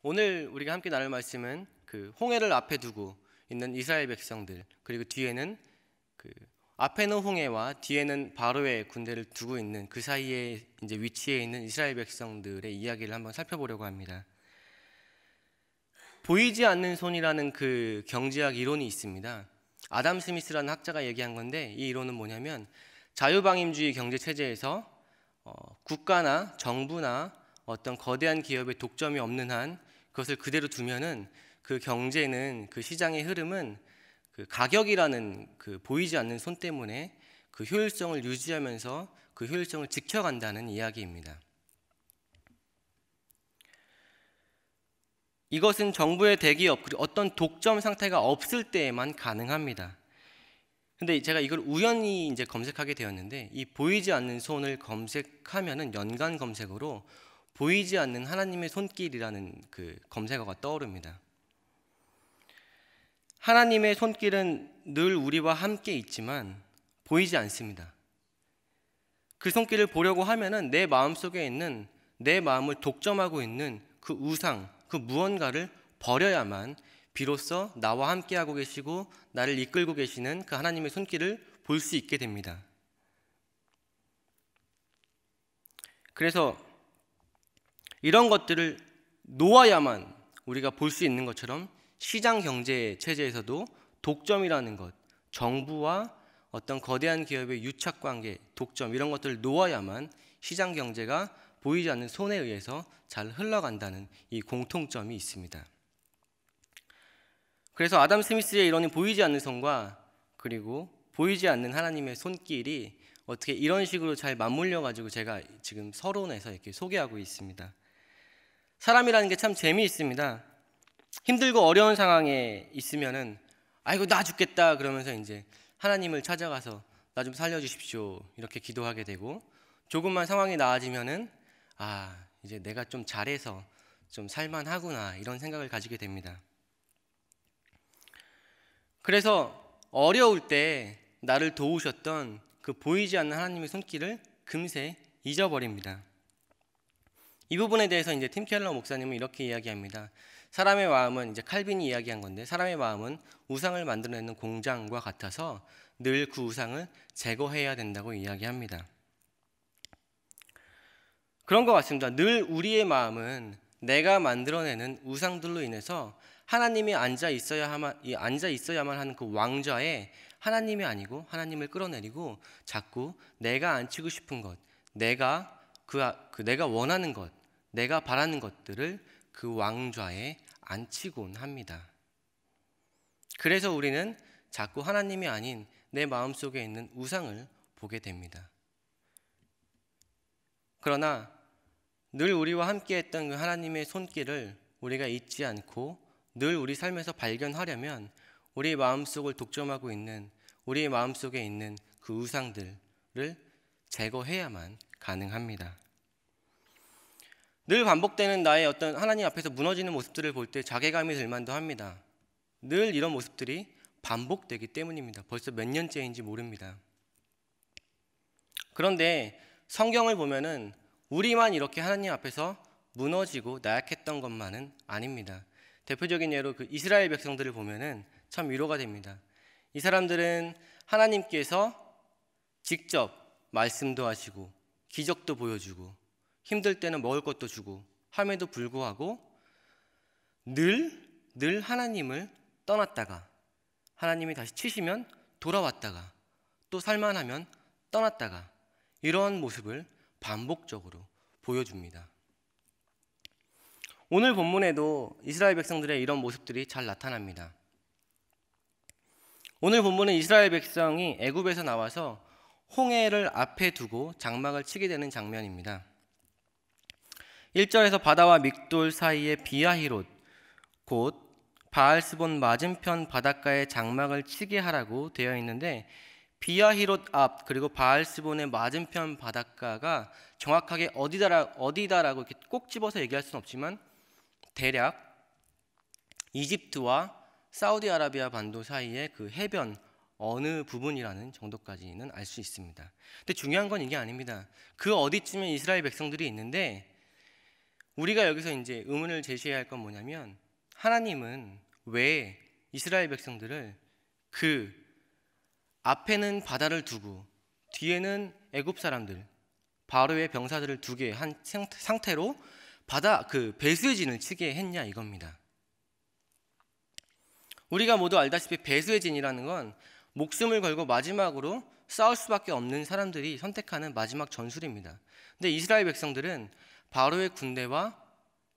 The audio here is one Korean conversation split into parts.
오늘 우리가 함께 나눌 말씀은 그 홍해를 앞에 두고 있는 이스라엘 백성들, 그리고 뒤에는 그 앞에는 홍해와 뒤에는 바로의 군대를 두고 있는 그 사이에 이제 위치해 있는 이스라엘 백성들의 이야기를 한번 살펴보려고 합니다. 보이지 않는 손이라는 그 경제학 이론이 있습니다. 아담 스미스라는 학자가 얘기한 건데, 이 이론은 뭐냐면 자유방임주의 경제 체제에서 국가나 정부나 어떤 거대한 기업의 독점이 없는 한 그것을 그대로 두면은 그 경제는, 그 시장의 흐름은 그 가격이라는 그 보이지 않는 손 때문에 그 효율성을 유지하면서 그 효율성을 지켜간다는 이야기입니다. 이것은 정부의 대기업, 그리고 어떤 독점 상태가 없을 때에만 가능합니다. 근데 제가 이걸 우연히 이제 검색하게 되었는데, 이 보이지 않는 손을 검색하면은 연관 검색어로 보이지 않는 하나님의 손길이라는 그 검색어가 떠오릅니다. 하나님의 손길은 늘 우리와 함께 있지만 보이지 않습니다. 그 손길을 보려고 하면은 내 마음속에 있는, 내 마음을 독점하고 있는 그 우상, 그 무언가를 버려야만 비로소 나와 함께하고 계시고 나를 이끌고 계시는 그 하나님의 손길을 볼 수 있게 됩니다. 그래서 이런 것들을 놓아야만 우리가 볼 수 있는 것처럼 시장 경제 체제에서도 독점이라는 것, 정부와 어떤 거대한 기업의 유착관계, 독점, 이런 것들을 놓아야만 시장 경제가 보이지 않는 손에 의해서 잘 흘러간다는 이 공통점이 있습니다. 그래서 아담 스미스의 이론인 보이지 않는 손과 그리고 보이지 않는 하나님의 손길이 어떻게 이런 식으로 잘 맞물려 가지고 제가 지금 서론에서 이렇게 소개하고 있습니다. 사람이라는 게 참 재미있습니다. 힘들고 어려운 상황에 있으면은 아이고 나 죽겠다 그러면서 이제 하나님을 찾아가서 나 좀 살려주십시오 이렇게 기도하게 되고, 조금만 상황이 나아지면은 이제 내가 좀 잘해서 좀 살만하구나 이런 생각을 가지게 됩니다. 그래서 어려울 때 나를 도우셨던 그 보이지 않는 하나님의 손길을 금세 잊어버립니다. 이 부분에 대해서 이제 팀 켈러 목사님은 이렇게 이야기합니다. 사람의 마음은, 이제 칼빈이 이야기한 건데, 사람의 마음은 우상을 만들어내는 공장과 같아서 늘 그 우상을 제거해야 된다고 이야기합니다. 그런 것 같습니다. 늘 우리의 마음은 내가 만들어내는 우상들로 인해서 하나님이 앉아 있어야만 하는 그 왕좌에 하나님이 아니고 하나님을 끌어내리고 자꾸 내가 앉히고 싶은 것, 내가 내가 원하는 것, 내가 바라는 것들을 그 왕좌에 앉히곤 합니다. 그래서 우리는 자꾸 하나님이 아닌 내 마음속에 있는 우상을 보게 됩니다. 그러나 늘 우리와 함께했던 그 하나님의 손길을 우리가 잊지 않고 늘 우리 삶에서 발견하려면 우리 마음속을 독점하고 있는, 우리 마음속에 있는 그 우상들을 제거해야만 가능합니다. 늘 반복되는 나의 어떤 하나님 앞에서 무너지는 모습들을 볼 때 자괴감이 들만도 합니다. 늘 이런 모습들이 반복되기 때문입니다. 벌써 몇 년째인지 모릅니다. 그런데 성경을 보면은 우리만 이렇게 하나님 앞에서 무너지고 나약했던 것만은 아닙니다. 대표적인 예로 그 이스라엘 백성들을 보면은 참 위로가 됩니다. 이 사람들은 하나님께서 직접 말씀도 하시고 기적도 보여주고 힘들 때는 먹을 것도 주고 함에도 불구하고 늘 하나님을 떠났다가 하나님이 다시 치시면 돌아왔다가 또 살만하면 떠났다가 이런 모습을 반복적으로 보여줍니다. 오늘 본문에도 이스라엘 백성들의 이런 모습들이 잘 나타납니다. 오늘 본문은 이스라엘 백성이 애굽에서 나와서 홍해를 앞에 두고 장막을 치게 되는 장면입니다. 1절에서 바다와 믹돌 사이의 비아히롯, 곧 바알스본 맞은편 바닷가에 장막을 치게 하라고 되어 있는데, 비아히롯 앞 그리고 바알스본의 맞은편 바닷가가 정확하게 어디다라고 이렇게 꼭 집어서 얘기할 수는 없지만 대략 이집트와 사우디아라비아 반도 사이의 그 해변 어느 부분이라는 정도까지는 알 수 있습니다. 근데 중요한 건 이게 아닙니다. 그 어디쯤에 이스라엘 백성들이 있는데 우리가 여기서 이제 의문을 제시해야 할 건 뭐냐면, 하나님은 왜 이스라엘 백성들을 그 앞에는 바다를 두고 뒤에는 애굽 사람들, 바로의 병사들을 두게 한 상태로 바다 그 배수의 진을 치게 했냐 이겁니다. 우리가 모두 알다시피 배수의 진이라는 건 목숨을 걸고 마지막으로 싸울 수밖에 없는 사람들이 선택하는 마지막 전술입니다. 근데 이스라엘 백성들은 바로의 군대와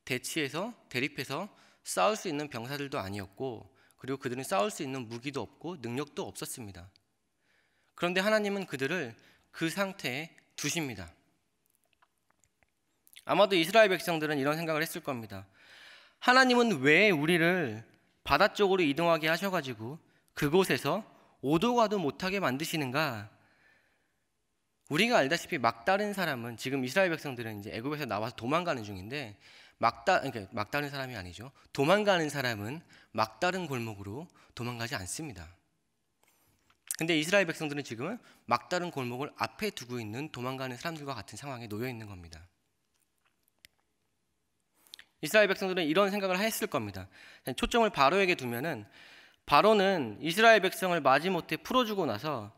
대립해서 싸울 수 있는 병사들도 아니었고, 그리고 그들은 싸울 수 있는 무기도 없고 능력도 없었습니다. 그런데 하나님은 그들을 그 상태에 두십니다. 아마도 이스라엘 백성들은 이런 생각을 했을 겁니다. 하나님은 왜 우리를 바다 쪽으로 이동하게 하셔가지고 그곳에서 오도 가도 못하게 만드시는가? 우리가 알다시피 막다른 사람은, 지금 이스라엘 백성들은 이제 애굽에서 나와서 도망가는 중인데, 그러니까 막다른 사람이 아니죠. 도망가는 사람은 막다른 골목으로 도망가지 않습니다. 근데 이스라엘 백성들은 지금은 막다른 골목을 앞에 두고 있는 도망가는 사람들과 같은 상황에 놓여 있는 겁니다. 이스라엘 백성들은 이런 생각을 했을 겁니다. 초점을 바로에게 두면은, 바로는 이스라엘 백성을 마지못해 풀어주고 나서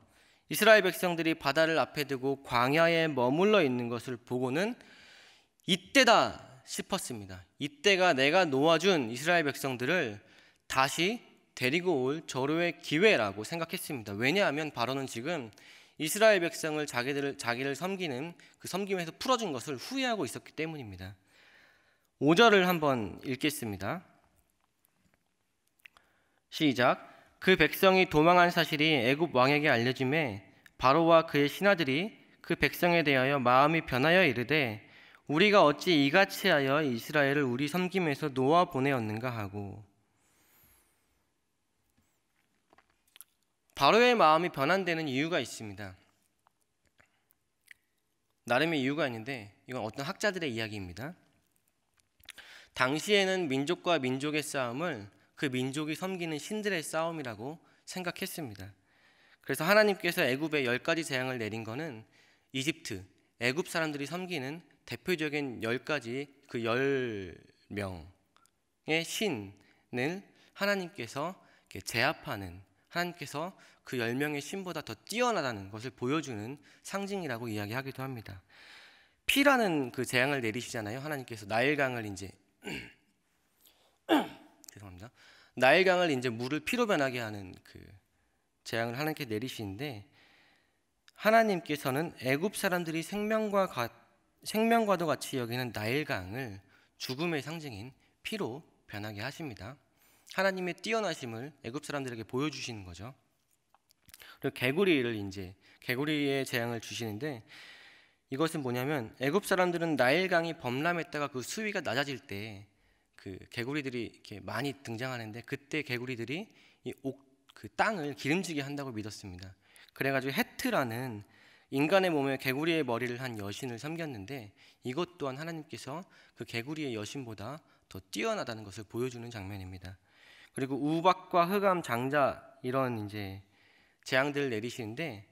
이스라엘 백성들이 바다를 앞에 두고 광야에 머물러 있는 것을 보고는 이때다 싶었습니다. 이때가 내가 놓아준 이스라엘 백성들을 다시 데리고 올 절호의 기회라고 생각했습니다. 왜냐하면 바로는 지금 이스라엘 백성을 자기를 섬기는 그 섬김에서 풀어준 것을 후회하고 있었기 때문입니다. 5절을 한번 읽겠습니다. 시작. 그 백성이 도망한 사실이 애굽 왕에게 알려짐에 바로와 그의 신하들이 그 백성에 대하여 마음이 변하여 이르되, 우리가 어찌 이같이 하여 이스라엘을 우리 섬김에서 놓아 보내었는가 하고. 바로의 마음이 변환되는 이유가 있습니다. 나름의 이유가 있는데, 이건 어떤 학자들의 이야기입니다. 당시에는 민족과 민족의 싸움을 그 민족이 섬기는 신들의 싸움이라고 생각했습니다. 그래서 하나님께서 애굽에 10가지 재앙을 내린 것은 이집트, 애굽 사람들이 섬기는 대표적인 10가지 그 10명의 신을 하나님께서 제압하는, 하나님께서 그 10명의 신보다 더 뛰어나다는 것을 보여주는 상징이라고 이야기하기도 합니다. 피라는 그 재앙을 내리시잖아요. 하나님께서 나일강을 이제 죄송합니다. 나일강을 이제 물을 피로 변하게 하는 그 재앙을 하나님께 내리시는데, 하나님께서는 애굽 사람들이 생명과도 같이 여기는 나일강을 죽음의 상징인 피로 변하게 하십니다. 하나님의 뛰어나심을 애굽 사람들에게 보여주시는 거죠. 그리고 개구리의 재앙을 주시는데, 이것은 뭐냐면, 애굽 사람들은 나일강이 범람했다가 그 수위가 낮아질 때 그 개구리들이 이렇게 많이 등장하는데, 그때 개구리들이 그 땅을 기름지게 한다고 믿었습니다. 그래가지고 헤트라는 인간의 몸에 개구리의 머리를 한 여신을 섬겼는데, 이것 또한 하나님께서 그 개구리의 여신보다 더 뛰어나다는 것을 보여주는 장면입니다. 그리고 우박과 흑암, 장자 이런 이제 재앙들을 내리시는데,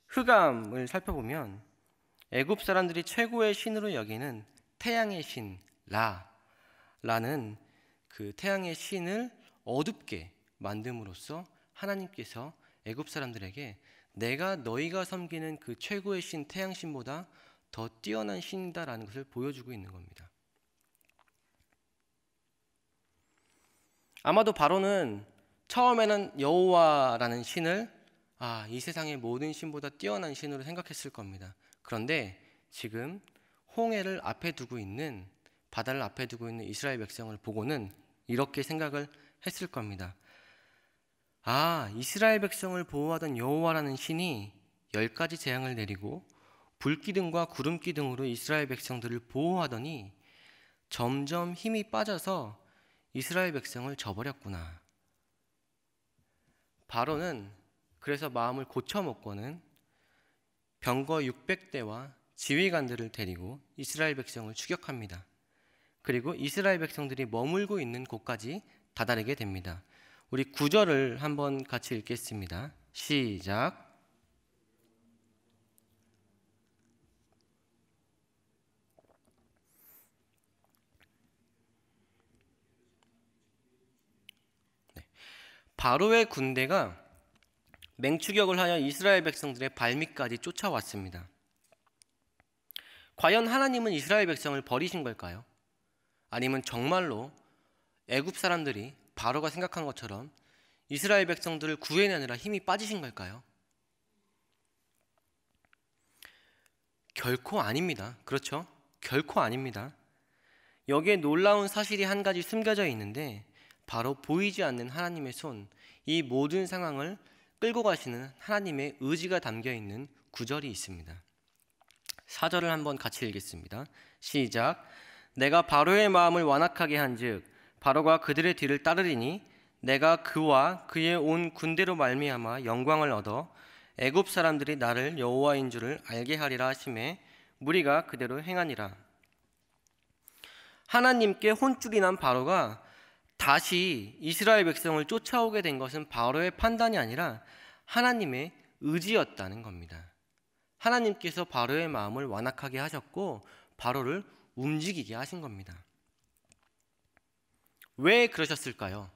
흑암을 살펴보면 애굽 사람들이 최고의 신으로 여기는 태양의 신 라라는 그 태양의 신을 어둡게 만듦으로써 하나님께서 애굽 사람들에게 내가 너희가 섬기는 그 최고의 신 태양신보다 더 뛰어난 신이다라는 것을 보여주고 있는 겁니다. 아마도 바로는 처음에는 여호와라는 신을 이 세상의 모든 신보다 뛰어난 신으로 생각했을 겁니다. 그런데 지금 홍해를 앞에 두고 있는, 바다를 앞에 두고 있는 이스라엘 백성을 보고는 이렇게 생각을 했을 겁니다. 이스라엘 백성을 보호하던 여호와라는 신이 10가지 재앙을 내리고 불기둥과 구름기둥으로 이스라엘 백성들을 보호하더니 점점 힘이 빠져서 이스라엘 백성을 저버렸구나. 바로는 그래서 마음을 고쳐먹고는 병거 600대와 지휘관들을 데리고 이스라엘 백성을 추격합니다. 그리고 이스라엘 백성들이 머물고 있는 곳까지 다다르게 됩니다. 우리 9절을 한번 같이 읽겠습니다. 시작. 바로의 군대가 맹추격을 하여 이스라엘 백성들의 발밑까지 쫓아왔습니다. 과연 하나님은 이스라엘 백성을 버리신 걸까요? 아니면 정말로 애굽 사람들이 바로가 생각한 것처럼 이스라엘 백성들을 구해내느라 힘이 빠지신 걸까요? 결코 아닙니다. 그렇죠? 결코 아닙니다. 여기에 놀라운 사실이 한 가지 숨겨져 있는데 바로 보이지 않는 하나님의 손, 이 모든 상황을 끌고 가시는 하나님의 의지가 담겨 있는 구절이 있습니다. 4절을 한번 같이 읽겠습니다. 시작. 내가 바로의 마음을 완악하게 한즉 바로가 그들의 뒤를 따르리니 내가 그와 그의 온 군대로 말미암아 영광을 얻어 애굽 사람들이 나를 여호와인 줄을 알게 하리라 하시매 무리가 그대로 행하니라. 하나님께 혼쭐이 난 바로가 다시 이스라엘 백성을 쫓아오게 된 것은 바로의 판단이 아니라 하나님의 의지였다는 겁니다. 하나님께서 바로의 마음을 완악하게 하셨고 바로를 움직이게 하신 겁니다. 왜 그러셨을까요?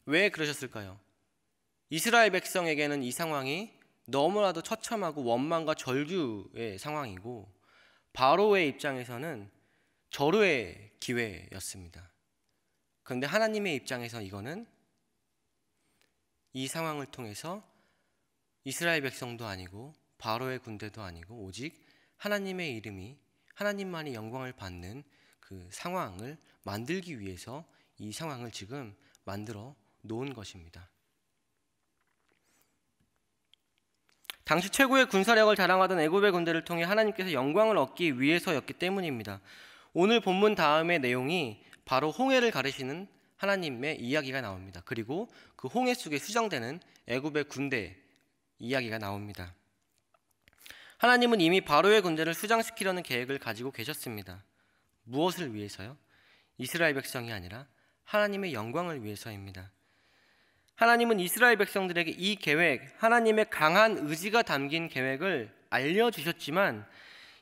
왜 그러셨을까요? 이스라엘 백성에게는 이 상황이 너무나도 처참하고 원망과 절규의 상황이고 바로의 입장에서는 절호의 기회였습니다. 그런데 하나님의 입장에서 이거는 이 상황을 통해서 이스라엘 백성도 아니고 바로의 군대도 아니고 오직 하나님의 이름이 하나님만이 영광을 받는 그 상황을 만들기 위해서 이 상황을 지금 만들어 놓은 것입니다. 당시 최고의 군사력을 자랑하던 애굽의 군대를 통해 하나님께서 영광을 얻기 위해서였기 때문입니다. 오늘 본문 다음의 내용이 바로 홍해를 가르시는 하나님의 이야기가 나옵니다. 그리고 그 홍해 속에 수정되는 애굽의 군대 이야기가 나옵니다. 하나님은 이미 바로의 군대를 수장시키려는 계획을 가지고 계셨습니다. 무엇을 위해서요? 이스라엘 백성이 아니라 하나님의 영광을 위해서입니다. 하나님은 이스라엘 백성들에게 이 계획, 하나님의 강한 의지가 담긴 계획을 알려주셨지만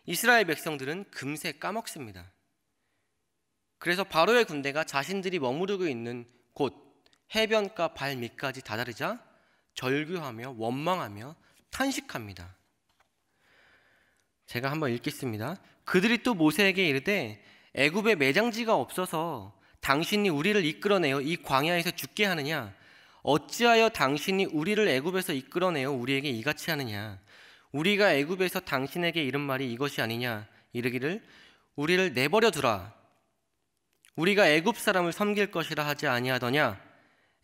이스라엘 백성들은 금세 까먹습니다. 그래서 바로의 군대가 자신들이 머무르고 있는 곳 해변가 발밑까지 다다르자 절규하며 원망하며 탄식합니다. 제가 한번 읽겠습니다. 그들이 또 모세에게 이르되 애굽에 매장지가 없어서 당신이 우리를 이끌어내어 이 광야에서 죽게 하느냐? 어찌하여 당신이 우리를 애굽에서 이끌어내어 우리에게 이같이 하느냐? 우리가 애굽에서 당신에게 이른 말이 이것이 아니냐? 이르기를 우리를 내버려 두라. 우리가 애굽 사람을 섬길 것이라 하지 아니하더냐?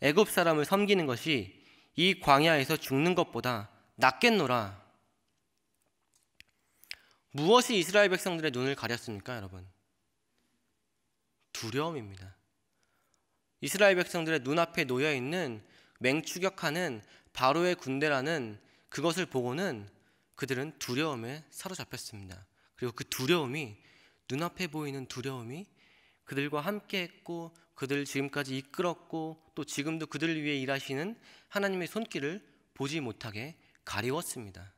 애굽 사람을 섬기는 것이 이 광야에서 죽는 것보다 낫겠노라. 무엇이 이스라엘 백성들의 눈을 가렸습니까, 여러분? 두려움입니다. 이스라엘 백성들의 눈앞에 놓여있는 맹추격하는 바로의 군대라는 그것을 보고는 그들은 두려움에 사로잡혔습니다. 그리고 그 두려움이, 눈앞에 보이는 두려움이 그들과 함께 했고 그들을 지금까지 이끌었고 또 지금도 그들을 위해 일하시는 하나님의 손길을 보지 못하게 가리웠습니다.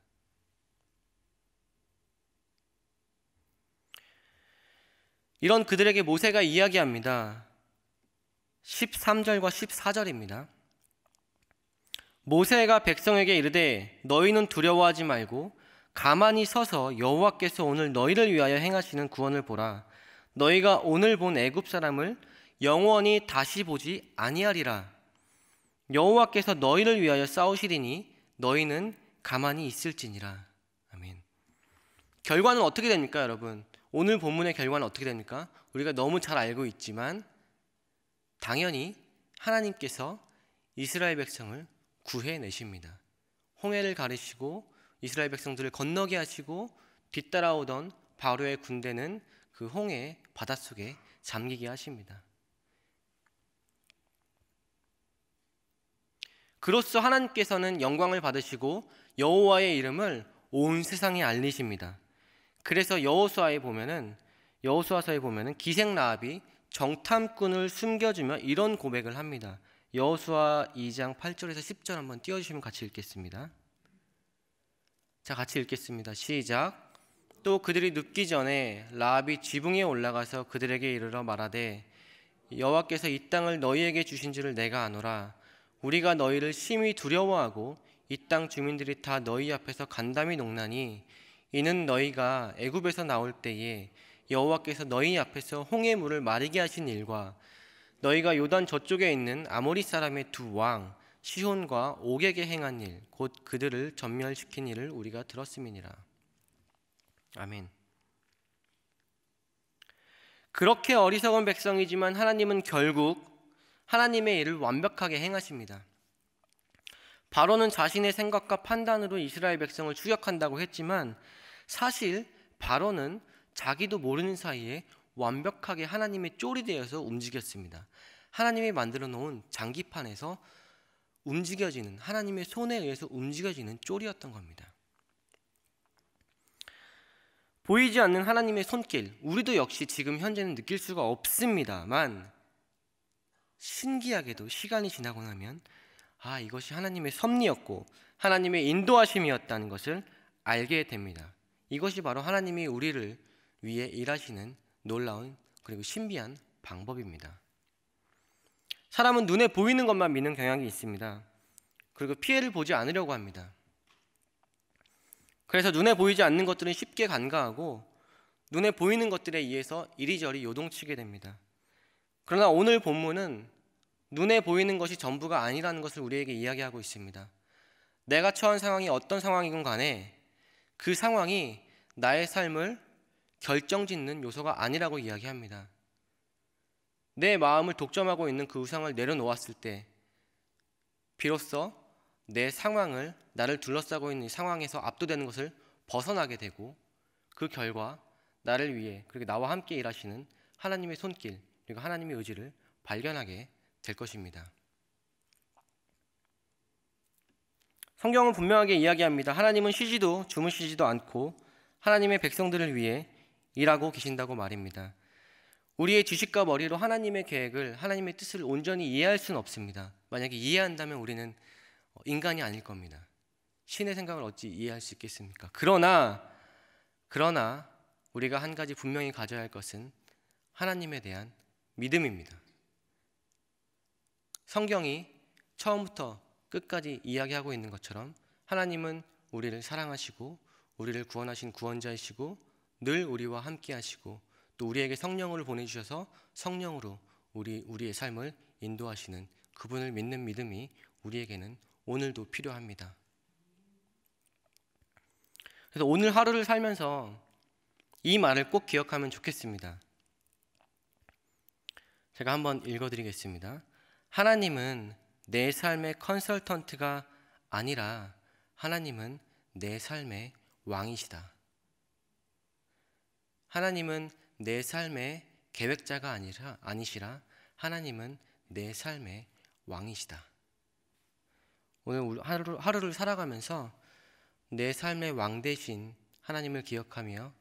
이런 그들에게 모세가 이야기합니다. 13절과 14절입니다. 모세가 백성에게 이르되 너희는 두려워하지 말고 가만히 서서 여호와께서 오늘 너희를 위하여 행하시는 구원을 보라. 너희가 오늘 본 애굽 사람을 영원히 다시 보지 아니하리라. 여호와께서 너희를 위하여 싸우시리니 너희는 가만히 있을지니라. 아멘. 결과는 어떻게 됩니까, 여러분? 오늘 본문의 결과는 어떻게 됩니까? 우리가 너무 잘 알고 있지만 당연히 하나님께서 이스라엘 백성을 구해내십니다. 홍해를 가르시고 이스라엘 백성들을 건너게 하시고 뒤따라오던 바로의 군대는 그 홍해 바닷속에 잠기게 하십니다. 그로써 하나님께서는 영광을 받으시고 여호와의 이름을 온 세상에 알리십니다. 그래서 여호수아서에 보면은 기생 라합이 정탐꾼을 숨겨주며 이런 고백을 합니다. 여호수아 2장 8절에서 10절 한번 띄워주시면 같이 읽겠습니다. 자, 같이 읽겠습니다. 시작. 또 그들이 눕기 전에 라합이 지붕에 올라가서 그들에게 이르러 말하되 여호와께서 이 땅을 너희에게 주신지를 내가 아노라. 우리가 너희를 심히 두려워하고 이 땅 주민들이 다 너희 앞에서 간담이 녹나니 이는 너희가 애굽에서 나올 때에 여호와께서 너희 앞에서 홍해 물을 마르게 하신 일과 너희가 요단 저쪽에 있는 아모리 사람의 두 왕 시혼과 옥에게 행한 일 곧 그들을 전멸시킨 일을 우리가 들었음이니라. 아멘. 그렇게 어리석은 백성이지만 하나님은 결국 하나님의 일을 완벽하게 행하십니다. 바로는 자신의 생각과 판단으로 이스라엘 백성을 추격한다고 했지만 사실 바로는 자기도 모르는 사이에 완벽하게 하나님의 쫄이 되어서 움직였습니다. 하나님이 만들어 놓은 장기판에서 움직여지는, 하나님의 손에 의해서 움직여지는 쫄이었던 겁니다. 보이지 않는 하나님의 손길, 우리도 역시 지금 현재는 느낄 수가 없습니다만 신기하게도 시간이 지나고 나면 이것이 하나님의 섭리였고 하나님의 인도하심이었다는 것을 알게 됩니다. 이것이 바로 하나님이 우리를 위해 일하시는 놀라운 그리고 신비한 방법입니다. 사람은 눈에 보이는 것만 믿는 경향이 있습니다. 그리고 피해를 보지 않으려고 합니다. 그래서 눈에 보이지 않는 것들은 쉽게 간과하고 눈에 보이는 것들에 의해서 이리저리 요동치게 됩니다. 그러나 오늘 본문은 눈에 보이는 것이 전부가 아니라는 것을 우리에게 이야기하고 있습니다. 내가 처한 상황이 어떤 상황이건 간에 그 상황이 나의 삶을 결정짓는 요소가 아니라고 이야기합니다. 내 마음을 독점하고 있는 그 우상을 내려놓았을 때 비로소 내 상황을, 나를 둘러싸고 있는 상황에서 압도되는 것을 벗어나게 되고 그 결과 나를 위해 그리고 나와 함께 일하시는 하나님의 손길 그리고 하나님의 의지를 발견하게 될 것입니다. 성경은 분명하게 이야기합니다. 하나님은 쉬지도 주무시지도 않고 하나님의 백성들을 위해 일하고 계신다고 말입니다. 우리의 지식과 머리로 하나님의 계획을, 하나님의 뜻을 온전히 이해할 수는 없습니다. 만약에 이해한다면 우리는 인간이 아닐 겁니다. 신의 생각을 어찌 이해할 수 있겠습니까? 그러나 우리가 한 가지 분명히 가져야 할 것은 하나님에 대한 믿음입니다. 성경이 처음부터 끝까지 이야기하고 있는 것처럼 하나님은 우리를 사랑하시고 우리를 구원하신 구원자이시고 늘 우리와 함께 하시고 또 우리에게 성령을 보내주셔서 성령으로 우리의 삶을 인도하시는 그분을 믿는 믿음이 우리에게는 오늘도 필요합니다. 그래서 오늘 하루를 살면서 이 말을 꼭 기억하면 좋겠습니다. 제가 한번 읽어드리겠습니다. 하나님은 내 삶의 컨설턴트가 아니라 하나님은 내 삶의 왕이시다. 하나님은 내 삶의 계획자가 아니시라 하나님은 내 삶의 왕이시다. 오늘 하루를 살아가면서 내 삶의 왕 대신 하나님을 기억하며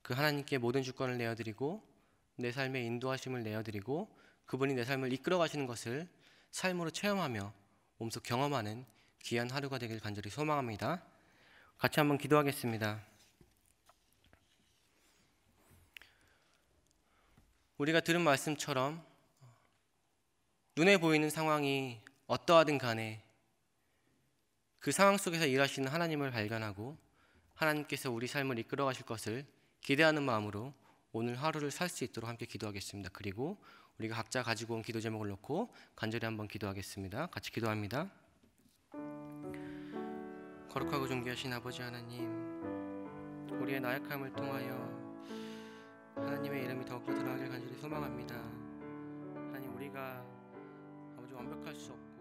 그 하나님께 모든 주권을 내어드리고 내 삶의 인도하심을 내어드리고 그분이 내 삶을 이끌어 가시는 것을 삶으로 체험하며 몸소 경험하는 귀한 하루가 되길 간절히 소망합니다. 같이 한번 기도하겠습니다. 우리가 들은 말씀처럼 눈에 보이는 상황이 어떠하든 간에 그 상황 속에서 일하시는 하나님을 발견하고 하나님께서 우리 삶을 이끌어 가실 것을 기대하는 마음으로 오늘 하루를 살 수 있도록 함께 기도하겠습니다. 그리고 우리가 각자 가지고 온 기도 제목을 놓고 간절히 한번 기도하겠습니다. 같이 기도합니다. 거룩하고 존귀하신 아버지 하나님, 우리의 나약함을 통하여 하나님의 이름이 더욱더 드러나길 간절히 소망합니다. 하나님, 우리가 아버지 완벽할 수 없고